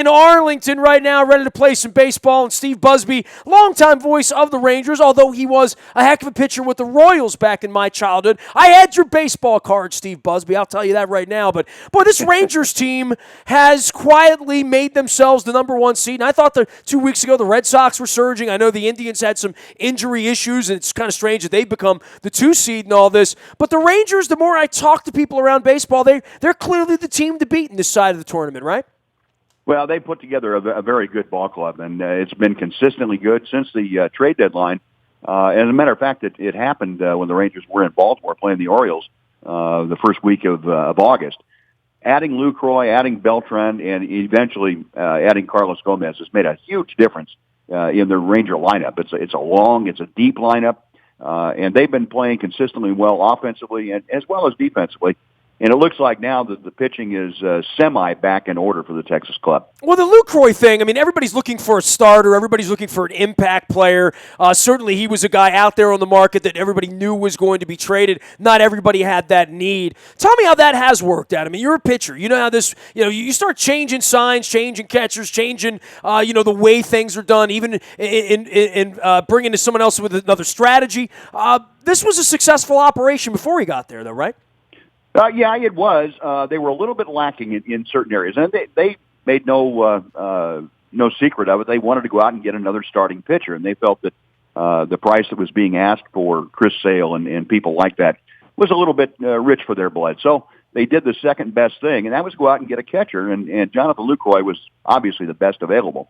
in Arlington right now, ready to play some baseball. And Steve Busby, longtime voice of the Rangers, although he was a heck of a pitcher with the Royals back in my childhood. I had your baseball card, Steve Busby. I'll tell you that right now. But, boy, this Rangers team has quietly made themselves the number one seed. And I thought 2 weeks ago the Red Sox were surging. I know the Indians had some injury issues, and it's kind of strange that they've become the 2 seed in all this. But the Rangers, the more I talk to people around baseball, they're clearly the team to beat in this side of the tournament, right? Well, they put together a very good ball club, and it's been consistently good since the trade deadline. As a matter of fact, it happened when the Rangers were in Baltimore playing the Orioles the first week of August. Adding Lucroy, adding Beltran, and eventually adding Carlos Gomez has made a huge difference in the Ranger lineup. It's a deep lineup, and they've been playing consistently well offensively and as well as defensively. And it looks like now that the pitching is semi back in order for the Texas club. Well, the Lucroy thing, I mean, everybody's looking for a starter. Everybody's looking for an impact player. Certainly he was a guy out there on the market that everybody knew was going to be traded. Not everybody had that need. Tell me how that has worked out. I mean, you're a pitcher. You know how this, you start changing signs, changing catchers, changing, the way things are done, even in bringing in someone else with another strategy. This was a successful operation before he got there, though, right? Yeah, it was. They were a little bit lacking in certain areas, and they made no secret of it. They wanted to go out and get another starting pitcher, and they felt that the price that was being asked for Chris Sale and people like that was a little bit rich for their blood. So they did the second best thing, and that was go out and get a catcher, and Jonathan Lucroy was obviously the best available.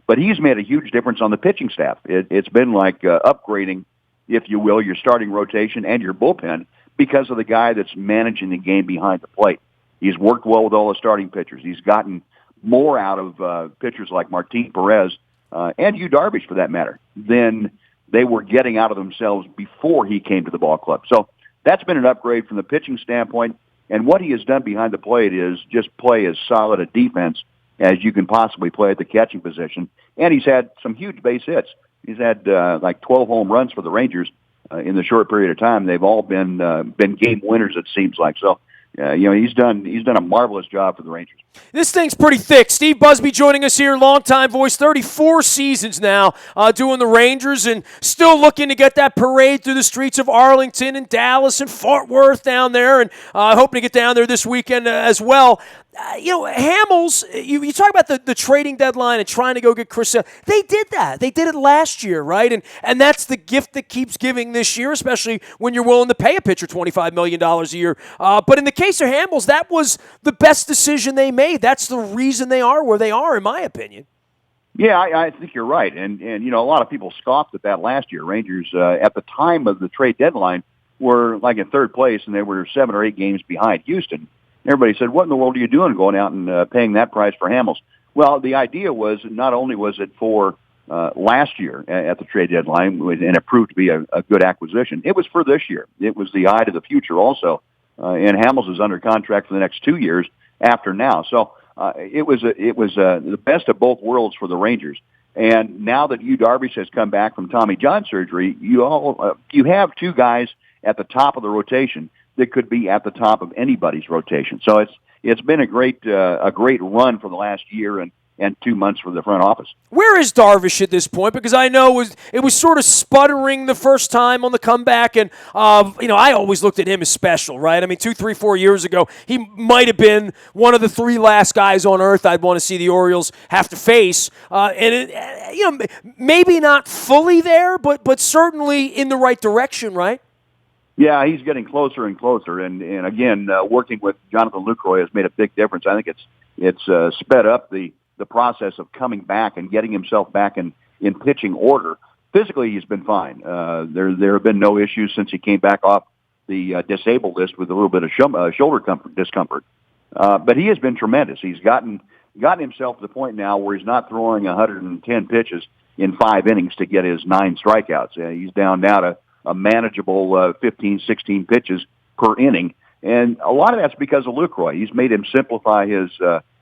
But he's made a huge difference on the pitching staff. It's been like upgrading, if you will, your starting rotation and your bullpen, because of the guy that's managing the game behind the plate. He's worked well with all the starting pitchers. He's gotten more out of pitchers like Martin Perez and Yu Darvish, for that matter, than they were getting out of themselves before he came to the ball club. So that's been an upgrade from the pitching standpoint. And what he has done behind the plate is just play as solid a defense as you can possibly play at the catching position. And he's had some huge base hits. He's had like 12 home runs for the Rangers in the short period of time. They've all been game winners, it seems like. So, he's done a marvelous job for the Rangers. This thing's pretty thick. Steve Busby joining us here, longtime voice, 34 seasons now doing the Rangers, and still looking to get that parade through the streets of Arlington and Dallas and Fort Worth down there, and hoping to get down there this weekend as well. Hamels, you talk about the trading deadline and trying to go get Chris Sale. They did that. They did it last year, right? And that's the gift that keeps giving this year, especially when you're willing to pay a pitcher $25 million a year. But in the case of Hamels, that was the best decision they made. That's the reason they are where they are, in my opinion. Yeah, I think you're right. And a lot of people scoffed at that last year. Rangers, at the time of the trade deadline, were like in third place, and they were 7 or 8 games behind Houston. Everybody said, what in the world are you doing going out and paying that price for Hamels? Well, the idea was not only was it for last year at the trade deadline, and it proved to be a good acquisition, it was for this year. It was the eye to the future also. And Hamels is under contract for the next 2 years after now. So it was the best of both worlds for the Rangers. And now that Yu Darvish has come back from Tommy John surgery, you have 2 guys at the top of the rotation that could be at the top of anybody's rotation. So it's been a great run for the last year and 2 months for the front office. Where is Darvish at this point? Because I know it was sort of sputtering the first time on the comeback, and I always looked at him as special, right? I mean, 2, 3, 4 years ago, he might have been one of the 3 last guys on earth I'd want to see the Orioles have to face, maybe not fully there, but certainly in the right direction, right? Yeah, he's getting closer and closer, and again, working with Jonathan Lucroy has made a big difference. I think it's sped up the process of coming back and getting himself back in pitching order. Physically, he's been fine. There have been no issues since he came back off the disabled list with a little bit of shoulder discomfort. But he has been tremendous. He's gotten himself to the point now where he's not throwing 110 pitches in 5 innings to get his 9 strikeouts. He's down now to a manageable 15, 16 pitches per inning. And a lot of that's because of Lucroy. He's made him simplify his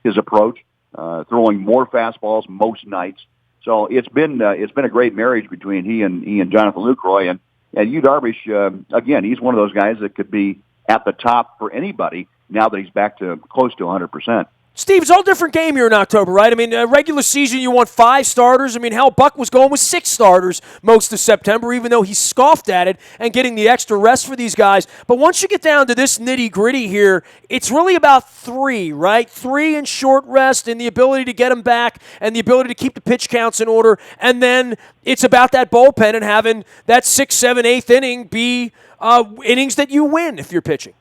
approach, throwing more fastballs most nights. So it's been a great marriage between he and Jonathan Lucroy. And Yu Darvish, again, he's one of those guys that could be at the top for anybody now that he's back to close to 100%. Steve, it's all different game here in October, right? I mean, regular season, you want 5 starters. I mean, hell, Buck was going with 6 starters most of September, even though he scoffed at it and getting the extra rest for these guys. But once you get down to this nitty-gritty here, it's really about 3, right? 3 in short rest and the ability to get them back and the ability to keep the pitch counts in order. And then it's about that bullpen and having that 6th, 7th, 8th inning be innings that you win if you're pitching.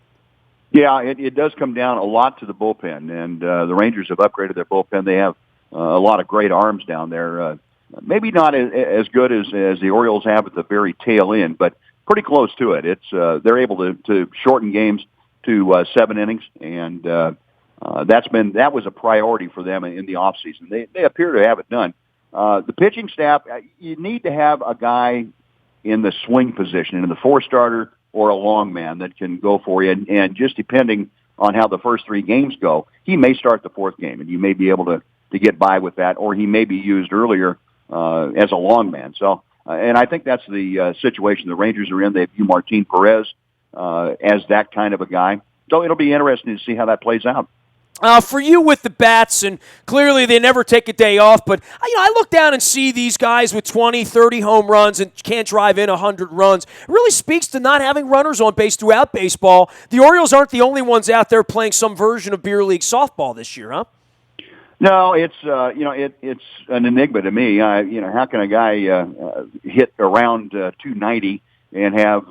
Yeah, it does come down a lot to the bullpen, and the Rangers have upgraded their bullpen. They have a lot of great arms down there. Maybe not as good as the Orioles have at the very tail end, but pretty close to it. It's they're able to shorten games to 7 innings, and that was a priority for them in the offseason. They appear to have it done. The pitching staff, you need to have a guy in the swing position, in the 4-starter or a long man that can go for you. And just depending on how the first 3 games go, he may start the 4th game, and you may be able to get by with that, or he may be used earlier as a long man. So, and I think that's the situation the Rangers are in. They view Martin Perez as that kind of a guy. So it'll be interesting to see how that plays out. For you with the bats, and clearly they never take a day off, but I look down and see these guys with 20, 30 home runs and can't drive in 100 runs. It really speaks to not having runners on base throughout baseball. The Orioles aren't the only ones out there playing some version of beer league softball this year, huh? No, it's it's an enigma to me. How can a guy hit around 290 and have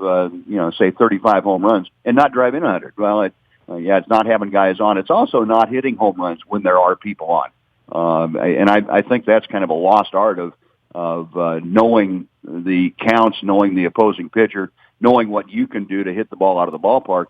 say 35 home runs and not drive in 100? Well, it's not having guys on. It's also not hitting home runs when there are people on. And I think that's kind of a lost art of knowing the counts, knowing the opposing pitcher, knowing what you can do to hit the ball out of the ballpark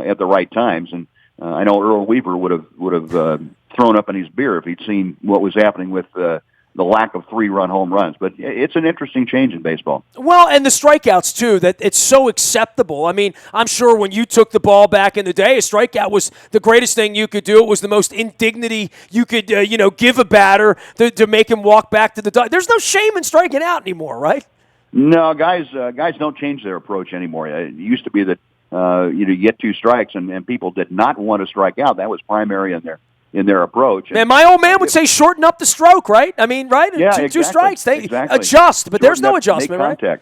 at the right times. And I know Earl Weaver would have thrown up in his beer if he'd seen what was happening with the lack of 3-run home runs. But it's an interesting change in baseball. Well, and the strikeouts, too, that it's so acceptable. I mean, I'm sure when you took the ball back in the day, a strikeout was the greatest thing you could do. It was the most indignity you could, give a batter to make him walk back to the dugout. There's no shame in striking out anymore, right? No, guys don't change their approach anymore. It used to be that you get 2 strikes, and people did not want to strike out. That was primary in their approach. And my old man would say shorten up the stroke, right? I mean, right? Yeah, two strikes. They exactly. adjust, but there's no adjustment, right?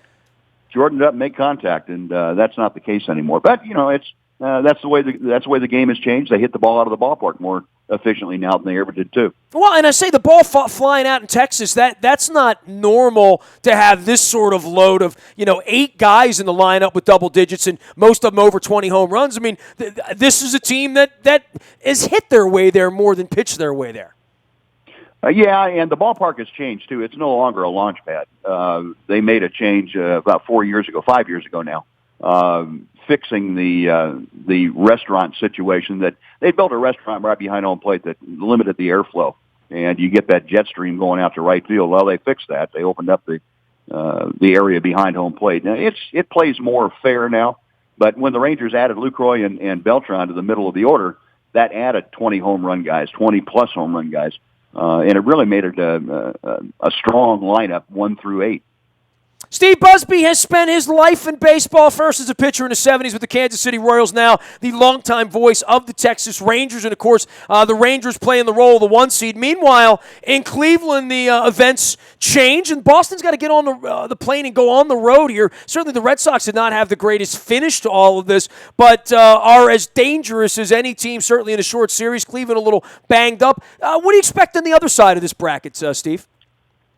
Shorten it up, make contact, and that's not the case anymore. But it's that's the way the game has changed. They hit the ball out of the ballpark more efficiently now than they ever did too. Well, and I say the ball flying out in Texas, that's not normal to have this sort of load of 8 guys in the lineup with double digits and most of them over 20 home runs. I mean, this is a team that has hit their way there more than pitched their way there. Yeah, and the ballpark has changed too. It's no longer a launch pad. They made a change about 5 years ago now, fixing the restaurant situation. That they built a restaurant right behind home plate that limited the airflow, and you get that jet stream going out to right field. Well, they fixed that. They opened up the area behind home plate. Now it plays more fair now. But when the Rangers added Lucroy and Beltran to the middle of the order, that added 20 home run guys, 20 plus home run guys. And it really made it a strong lineup, 1 through 8. Steve Busby has spent his life in baseball, first as a pitcher in the 70s with the Kansas City Royals, now the longtime voice of the Texas Rangers, and, of course, the Rangers playing the role of the 1 seed. Meanwhile, in Cleveland, the events change, and Boston's got to get on the plane and go on the road here. Certainly the Red Sox did not have the greatest finish to all of this, but are as dangerous as any team, certainly in a short series. Cleveland a little banged up. What do you expect on the other side of this bracket, Steve?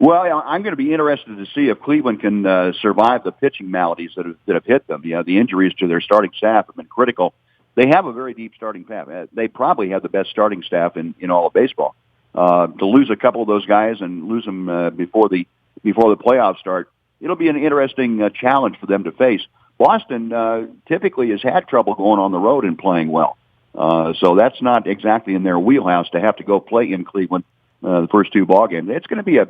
Well, I'm going to be interested to see if Cleveland can survive the pitching maladies that have hit them. The injuries to their starting staff have been critical. They have a very deep starting staff. They probably have the best starting staff in all of baseball. To lose a couple of those guys and lose them before the playoffs start, it'll be an interesting challenge for them to face. Boston typically has had trouble going on the road and playing well, so that's not exactly in their wheelhouse to have to go play in Cleveland the first 2 ball games. It's going to be a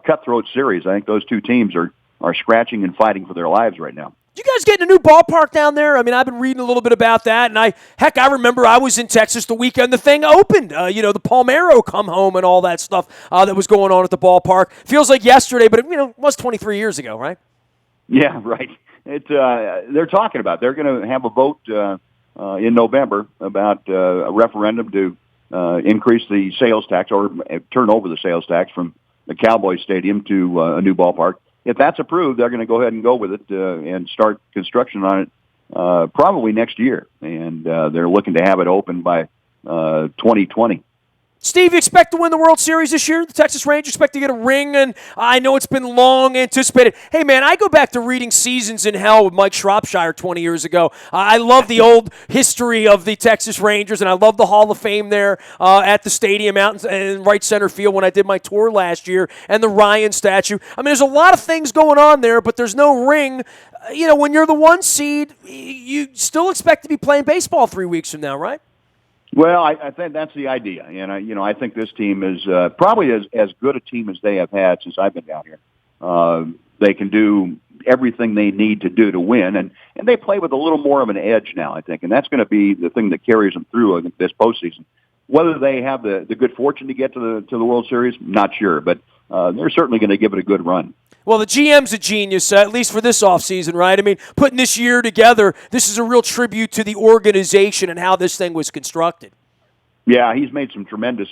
cutthroat series. I think those 2 teams are scratching and fighting for their lives right now. You guys getting a new ballpark down there? I mean, I've been reading a little bit about that, and I remember I was in Texas the weekend the thing opened. The Palmero come home and all that stuff that was going on at the ballpark. Feels like yesterday, but it was 23 years ago, right? Yeah, right. They're talking about. They're going to have a vote in November about a referendum to increase the sales tax or turn over the sales tax from the Cowboys Stadium to a new ballpark. If that's approved, they're going to go ahead and go with it and start construction on it probably next year. And they're looking to have it open by 2020. Steve, you expect to win the World Series this year? The Texas Rangers expect to get a ring, and I know it's been long anticipated. Hey, man, I go back to reading Seasons in Hell with Mike Shropshire 20 years ago. I love the old history of the Texas Rangers, and I love the Hall of Fame there at the stadium out in right center field when I did my tour last year, and the Ryan statue. I mean, there's a lot of things going on there, but there's no ring. You know, when you're the 1 seed, you still expect to be playing baseball 3 weeks from now, right? Well, I think that's the idea, and I think this team is probably as good a team as they have had since I've been down here. They can do everything they need to do to win, and they play with a little more of an edge now, I think, and that's going to be the thing that carries them through this postseason. Whether they have the good fortune to get to the World Series, not sure, but they're certainly going to give it a good run. Well, the GM's a genius, at least for this offseason, right? I mean, putting this year together, this is a real tribute to the organization and how this thing was constructed. Yeah, he's made some tremendous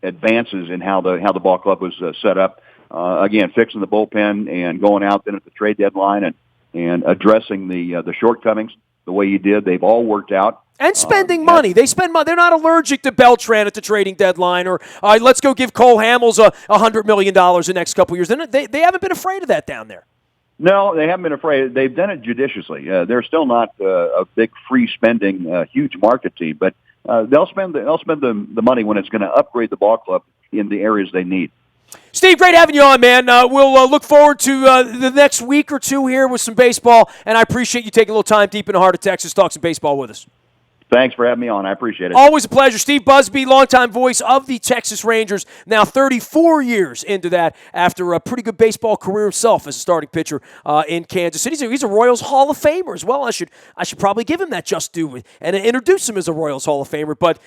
advances in how the ball club was set up. Again, fixing the bullpen and going out then at the trade deadline and addressing the shortcomings the way he did. They've all worked out. And spending money. They spend money. They're not allergic to Beltran at the trading deadline or let's go give Cole Hamels $100 million the next couple years. They haven't been afraid of that down there. No, they haven't been afraid. They've done it judiciously. They're still not a big free spending, huge market team, but they'll spend the money when it's going to upgrade the ball club in the areas they need. Steve, great having you on, man. We'll look forward to the next week or two here with some baseball, and I appreciate you taking a little time deep in the heart of Texas to talk some baseball with us. Thanks for having me on. I appreciate it. Always a pleasure. Steve Busby, longtime voice of the Texas Rangers, now 34 years into that after a pretty good baseball career himself as a starting pitcher in Kansas City. So he's a Royals Hall of Famer as well. I should probably give him that just due and introduce him as a Royals Hall of Famer. But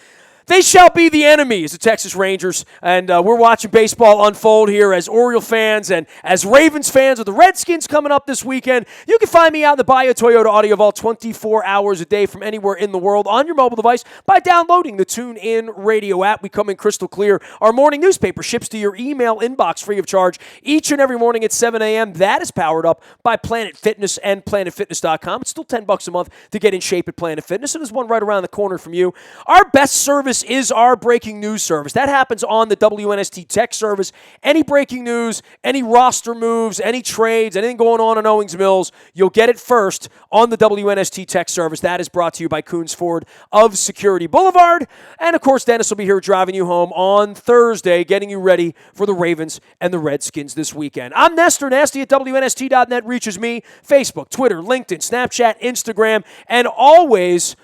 they shall be the enemies, the Texas Rangers, and we're watching baseball unfold here as Oriole fans and as Ravens fans with the Redskins coming up this weekend. You can find me out in the Bahia Toyota Audio Vault 24 hours a day from anywhere in the world on your mobile device by downloading the TuneIn Radio app. We come in crystal clear. Our morning newspaper ships to your email inbox free of charge each and every morning at 7 a.m. That is powered up by Planet Fitness and PlanetFitness.com. It's still $10 a month to get in shape at Planet Fitness, and there's one right around the corner from you. Our best service is our breaking news service. That happens on the WNST tech service. Any breaking news, any roster moves, any trades, anything going on in Owings Mills, you'll get it first on the WNST tech service. That is brought to you by Coons Ford of Security Boulevard. And, of course, Dennis will be here driving you home on Thursday, getting you ready for the Ravens and the Redskins this weekend. I'm Nestor Nasty at WNST.net. Reaches me, Facebook, Twitter, LinkedIn, Snapchat, Instagram, and always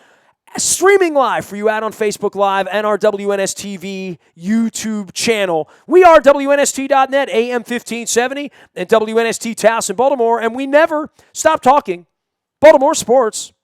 streaming live for you out on Facebook Live and our WNSTV YouTube channel. We are WNST.net, AM 1570, and WNST Taos in Baltimore, and we never stop talking Baltimore sports.